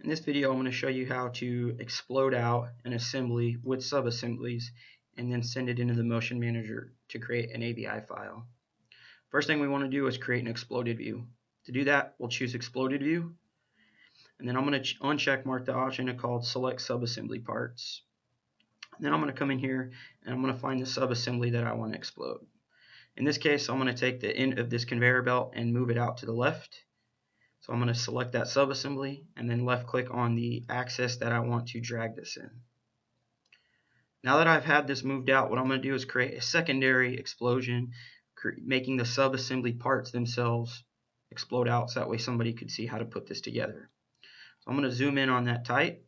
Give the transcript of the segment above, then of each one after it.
In this video, I'm going to show you how to explode out an assembly with sub-assemblies and then send it into the Motion Manager to create an ABI file. First thing we want to do is create an exploded view. To do that, we'll choose Exploded View, and then I'm going to uncheck mark the option called Select Sub-Assembly Parts. And then I'm going to come in here and I'm going to find the sub-assembly that I want to explode. In this case, I'm going to take the end of this conveyor belt and move it out to the left. So I'm going to select that sub-assembly and then left click on the axis that I want to drag this in. Now that I've had this moved out, what I'm going to do is create a secondary explosion, making the sub-assembly parts themselves explode out so that way somebody could see how to put this together. So I'm going to zoom in on that tight,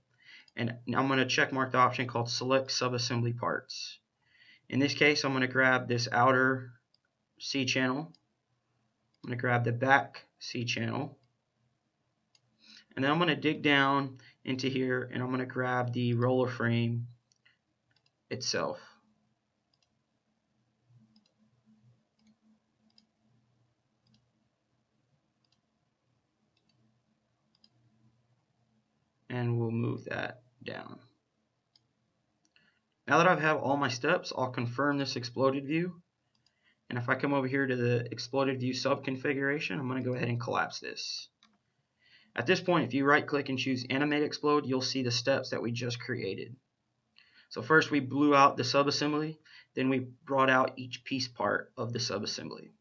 and now I'm going to check mark the option called Select Sub-Assembly Parts. In this case, I'm going to grab this outer C channel. I'm going to grab the back C channel. And then I'm going to dig down into here and I'm going to grab the roller frame itself. And we'll move that down. Now that I have all my steps, I'll confirm this exploded view. And if I come over here to the exploded view sub configuration, I'm going to go ahead and collapse this. At this point, if you right click and choose Animate Explode, you'll see the steps that we just created. So first we blew out the subassembly, then we brought out each piece part of the subassembly.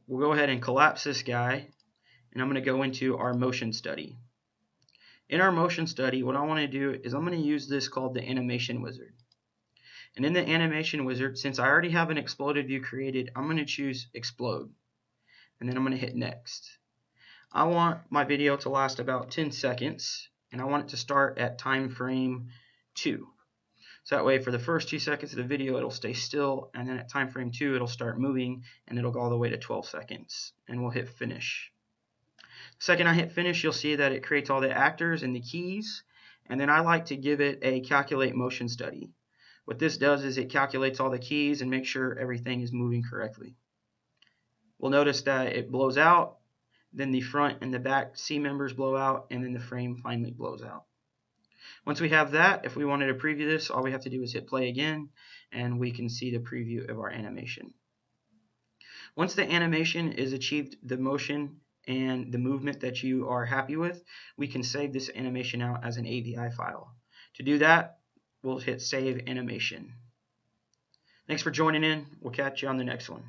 We'll go ahead and collapse this guy, and I'm going to go into our motion study. In our motion study, what I want to do is I'm going to use this called the Animation Wizard. And in the Animation Wizard, since I already have an exploded view created, I'm going to choose Explode. And then I'm going to hit Next. I want my video to last about 10 seconds, and I want it to start at time frame 2. So that way for the first 2 seconds of the video it'll stay still, and then at time frame 2 it'll start moving and it'll go all the way to 12 seconds. And we'll hit Finish. The second I hit Finish, you'll see that it creates all the actors and the keys, and then I like to give it a Calculate Motion Study. What this does is it calculates all the keys and makes sure everything is moving correctly. We'll notice that it blows out, then the front and the back C members blow out, and then the frame finally blows out. Once we have that, if we wanted to preview this, all we have to do is hit play again, and we can see the preview of our animation. Once the animation is achieved the motion and the movement that you are happy with, we can save this animation out as an AVI file. To do that, we'll hit Save Animation. Thanks for joining in. We'll catch you on the next one.